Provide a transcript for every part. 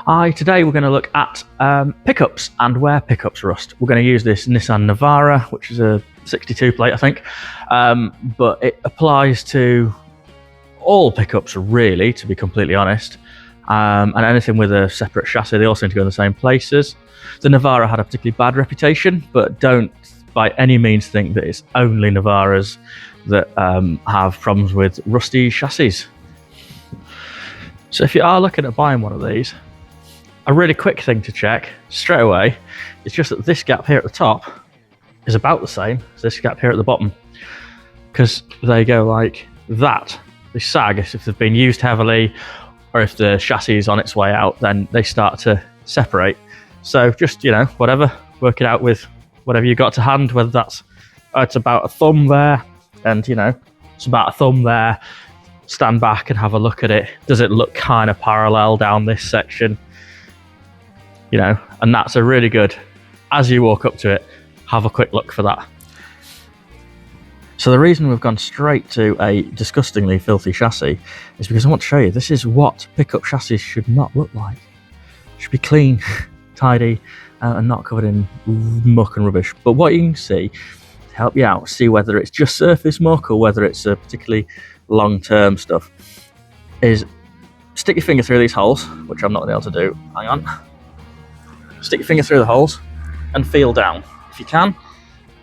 Today we're going to look at pickups and where pickups rust. We're going to use this Nissan Navara, which is a 62 plate I think, but it applies to all pickups really, to be completely honest, and anything with a separate chassis. They all seem to go in the same places. The Navara had a particularly bad reputation, but don't by any means think that it's only Navaras that have problems with rusty chassis. So if you are looking at buying one of these, a really quick thing to check straight away is just that this gap here at the top is about the same as this gap here at the bottom, because they go like that. They sag if they've been used heavily, or if the chassis is on its way out, then they start to separate. So just, whatever, work it out with whatever you got to hand, whether that's it's about a thumb there, and it's about a thumb there. Stand back and have a look at it. Does it look kind of parallel down this section? And that's a really good, as you walk up to it, have a quick look for that. So the reason we've gone straight to a disgustingly filthy chassis is because I want to show you this is what pickup chassis should not look like. It should be clean, tidy, and not covered in muck and rubbish. But what you can see to help you out, see whether it's just surface muck or whether it's a particularly long-term stuff, is stick your finger through these holes, which I'm not going to be able to do. Hang on. Stick your finger through the holes and feel down if you can,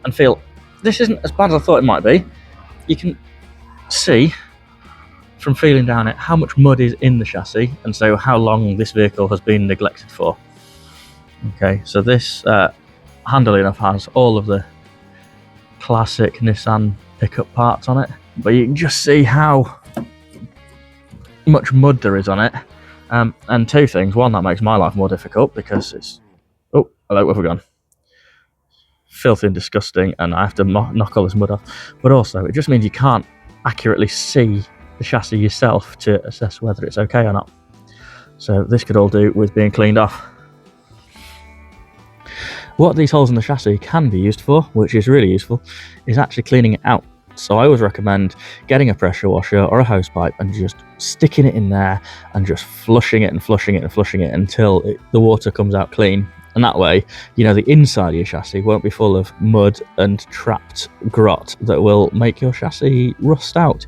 and feel. This isn't as bad as I thought it might be. You can see from feeling down it how much mud is in the chassis, and so how long this vehicle has been neglected for. Okay, so this handily enough has all of the classic Nissan pickup parts on it, but you can just see how much mud there is on it. And two things: one, that makes my life more difficult because it's hello, where have we gone? Filthy and disgusting, and I have to knock all this mud off. But also, it just means you can't accurately see the chassis yourself to assess whether it's okay or not. So this could all do with being cleaned off. What these holes in the chassis can be used for, which is really useful, is actually cleaning it out. So I always recommend getting a pressure washer or a hose pipe and just sticking it in there and just flushing it and flushing it and flushing it until the water comes out clean. And that way, the inside of your chassis won't be full of mud and trapped grot that will make your chassis rust out,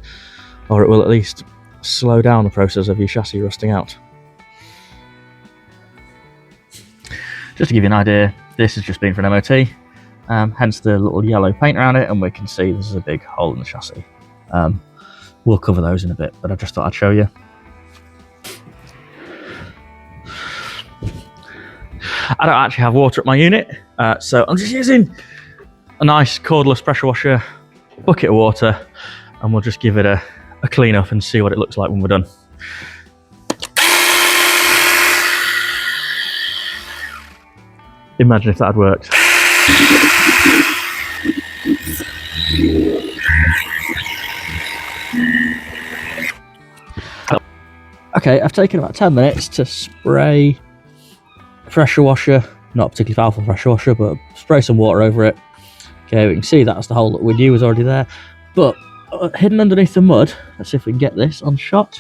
or it will at least slow down the process of your chassis rusting out. Just to give you an idea, this has just been for an MOT, hence the little yellow paint around it, and we can see there's a big hole in the chassis. We'll cover those in a bit, but I just thought I'd show you. I don't actually have water at my unit, so I'm just using a nice cordless pressure washer, bucket of water, and we'll just give it a clean up and see what it looks like when we're done. Imagine if that had worked. Okay, I've taken about 10 minutes to spray pressure washer, not a particularly powerful pressure washer, but spray some water over it. Okay, we can see that's the hole that we knew was already there, but hidden underneath the mud, let's see if we can get this on shot,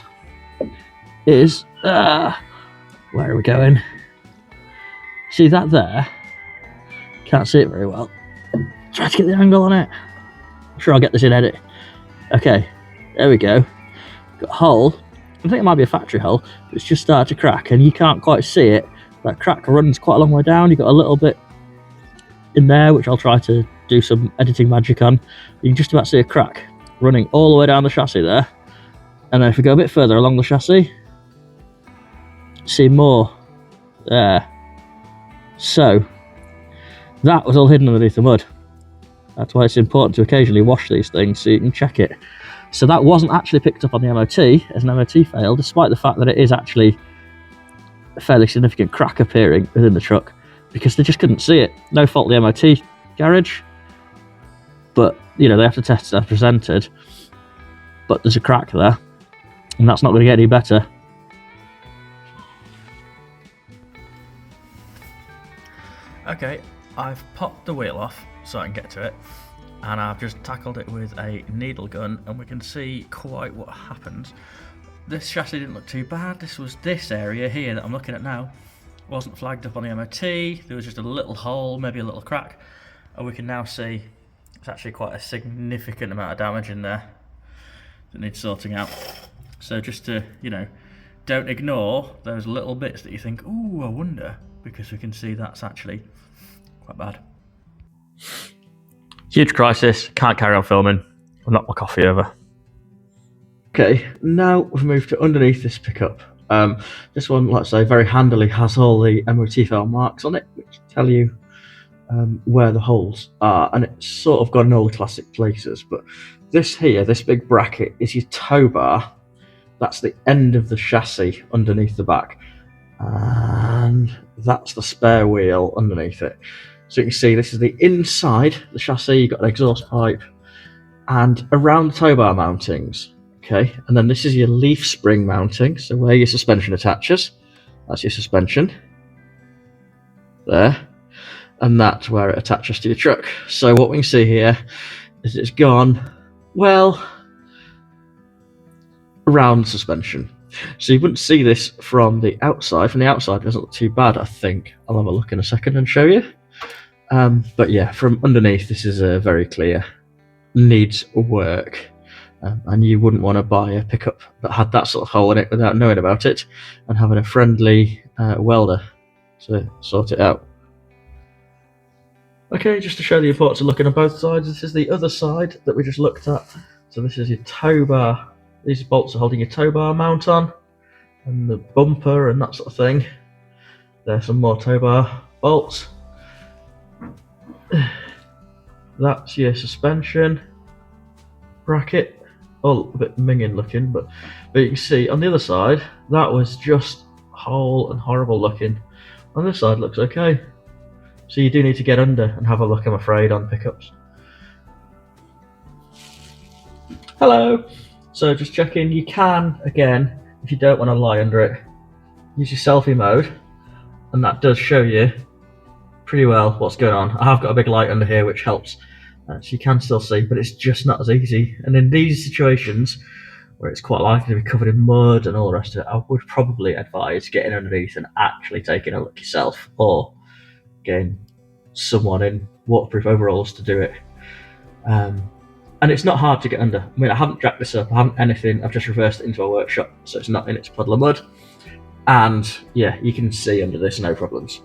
is where are we going? See that there? Can't see it very well. Try to get the angle on it. I'm sure I'll get this in edit. Okay, there we go. Got a hole. I think it might be a factory hole, but it's just started to crack and you can't quite see it. That crack runs quite a long way down. You've got a little bit in there, which I'll try to do some editing magic on. You can just about see a crack running all the way down the chassis there. And then if we go a bit further along the chassis, see more there. So that was all hidden underneath the mud. That's why it's important to occasionally wash these things so you can check it. So that wasn't actually picked up on the MOT as an MOT fail, despite the fact that it is actually a fairly significant crack appearing within the truck, because they just couldn't see it. No fault of the MOT garage, but they have to test it as presented. But there's a crack there, and that's not going to get any better. Okay, I've popped the wheel off so I can get to it, and I've just tackled it with a needle gun, and we can see quite what happens this chassis didn't look too bad. This was this area here that I'm looking at now. Wasn't flagged up on the MOT. There was just a little hole, maybe a little crack. And we can now see it's actually quite a significant amount of damage in there that needs sorting out. So just to, you know, don't ignore those little bits that you think, ooh, I wonder, because we can see that's actually quite bad. Huge crisis, can't carry on filming. I'll knock my coffee over. Okay, now we've moved to underneath this pickup. This one, let's say, very handily has all the MOT file marks on it, which tell you where the holes are, and it's sort of got in all the classic places. But this here, this big bracket, is your tow bar. That's the end of the chassis underneath the back, and that's the spare wheel underneath it. So you can see this is the inside the chassis. You've got an exhaust pipe, and around the tow bar mountings. Okay, and then this is your leaf spring mounting, so where your suspension attaches. That's your suspension there, and that's where it attaches to your truck. So what we can see here is it's gone, well, around the suspension. So you wouldn't see this from the outside. From the outside, it doesn't look too bad, I think. I'll have a look in a second and show you. But yeah, from underneath, this is very clear. Needs work. And you wouldn't want to buy a pickup that had that sort of hole in it without knowing about it and having a friendly welder to sort it out. Okay, just to show the importance of looking at both sides, this is the other side that we just looked at. So this is your tow bar. These bolts are holding your tow bar mount on, and the bumper and that sort of thing. There's some more tow bar bolts. That's your suspension bracket. Oh, a bit minging looking, but you can see on the other side, that was just whole and horrible looking. On this side looks okay. So you do need to get under and have a look, I'm afraid, on pickups. Hello! So just checking, you can, again, if you don't want to lie under it, use your selfie mode, and that does show you pretty well what's going on. I have got a big light under here which helps. So you can still see, but it's just not as easy. And in these situations, where it's quite likely to be covered in mud and all the rest of it, I would probably advise getting underneath and actually taking a look yourself, or getting someone in waterproof overalls to do it. And it's not hard to get under. I mean, I haven't jacked this up, I haven't anything, I've just reversed it into a workshop, so it's not in its puddle of mud. And yeah, you can see under this, no problems.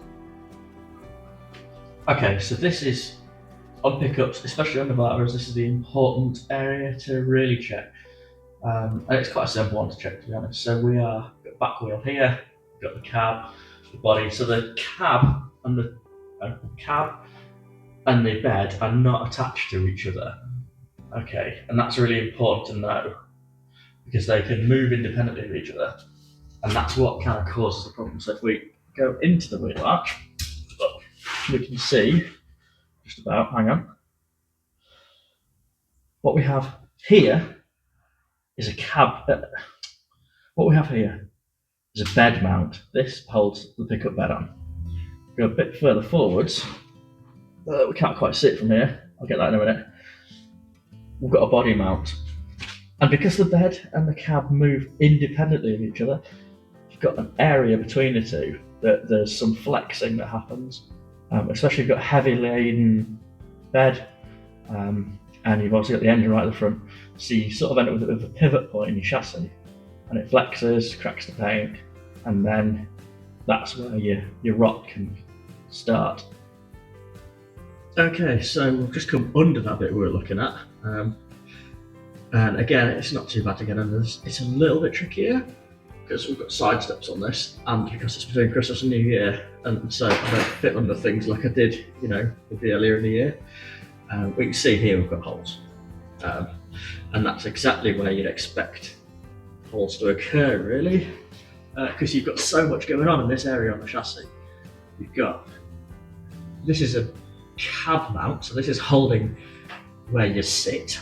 Okay, so this is, on pickups, especially on Navaras, this is the important area to really check. And it's quite a simple one to check, to be honest. So we are, got the back wheel here, we've got the cab, the body. So the cab and the bed are not attached to each other. Okay, and that's really important to know, because they can move independently of each other, and that's what kind of causes the problem. So if we go into the wheel arch, we can see just about, hang on. What we have here is a cab. What we have here is a bed mount. This holds the pickup bed on. Go a bit further forwards. We can't quite see it from here. I'll get that in a minute. We've got a body mount. And because the bed and the cab move independently of each other, you've got an area between the two that there's some flexing that happens. Especially if you've got a heavy laden bed, and you've obviously got the engine right at the front, so you sort of end up with a pivot point in your chassis, and it flexes, cracks the paint, and then that's where your rot can start. Okay, so we've just come under that bit we were looking at, and again, it's not too bad to get under this. It's a little bit trickier, because we've got side steps on this, and because it's between Christmas and New Year, and so I don't fit under things like I did, you know, earlier in the year. We can see here we've got holes, and that's exactly where you'd expect holes to occur, really, because you've got so much going on in this area on the chassis. You've got, this is a cab mount, so this is holding where you sit,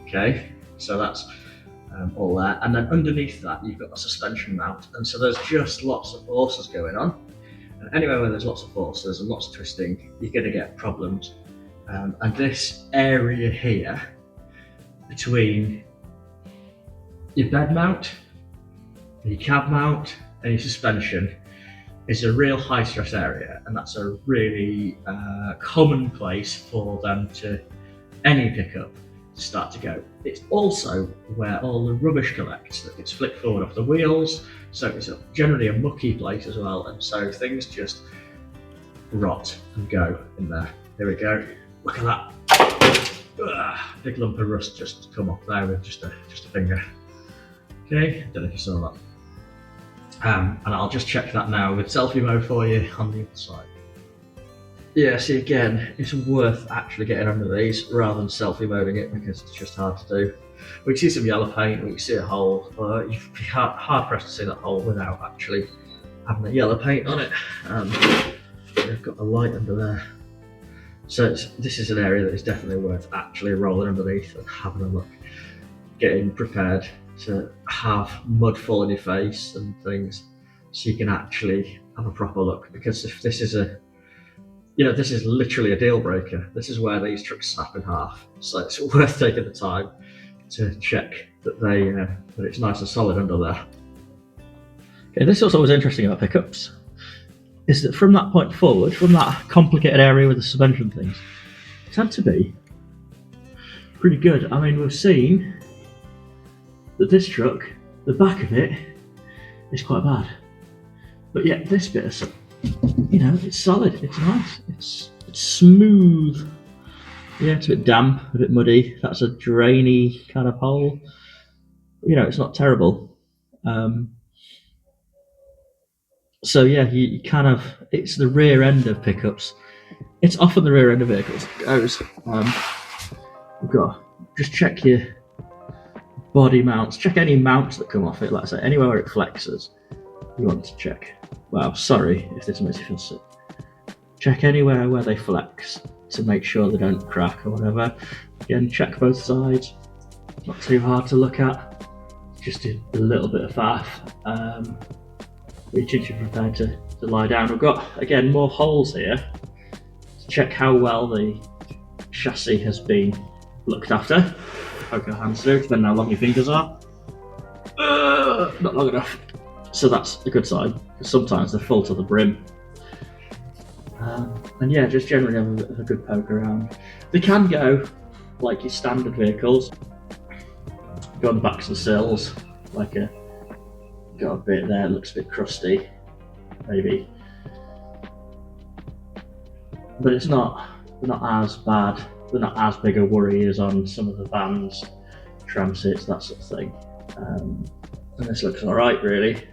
okay, so that's all there, and then underneath that you've got a suspension mount, and so there's just lots of forces going on, and anywhere where there's lots of forces and lots of twisting, you're going to get problems. And this area here between your bed mount your cab mount and your suspension is a real high stress area, and that's a really common place for them to, any pickup, to start to go. It's also where all the rubbish collects that gets flicked forward off the wheels, so it's generally a mucky place as well, and so things just rot and go in there. Here we go. Look at that. Ugh, big lump of rust just come off there with just a finger. Okay, don't know if you saw that. And I'll just check that now with selfie mode for you on the other side. Yeah, see again, it's worth actually getting under these rather than selfie moding it because it's just hard to do. We can see some yellow paint, we can see a hole, but you'd be hard pressed to see that hole without actually having the yellow paint on it. I've got a light under there. So this is an area that is definitely worth actually rolling underneath and having a look, getting prepared to have mud fall in your face and things, so you can actually have a proper look. Because if this is this is literally a deal breaker. This is where these trucks snap in half. So it's worth taking the time to check that that it's nice and solid under there. Okay, this is what's always interesting about pickups, is that from that point forward, from that complicated area with the suspension things, it's had to be pretty good. I mean, we've seen that this truck, the back of it, is quite bad. But yet this bit is, it's solid, it's nice, it's smooth. Yeah, it's a bit damp, a bit muddy. That's a drainy kind of hole. It's not terrible. So yeah, you kind of, it's the rear end of pickups. It's often the rear end of vehicles that goes. You've got just check your body mounts, check any mounts that come off it. Like I say, anywhere where it flexes, you want to check. Wow, sorry if this makes you feel sick. Check anywhere where they flex to make sure they don't crack or whatever. Again, check both sides. Not too hard to look at. Just a little bit of faff. But you should be prepared to lie down. We've got, again, more holes here to check how well the chassis has been looked after. Poke our hands through, depending on how long your fingers are. Not long enough. So that's a good sign, because sometimes they're full to the brim. And yeah, just generally have a good poke around. They can go like your standard vehicles. Go on the backs of the sills, got a bit there, looks a bit crusty, maybe. But they're not as bad, they're not as big a worry as on some of the vans, transits, that sort of thing. And this looks alright really.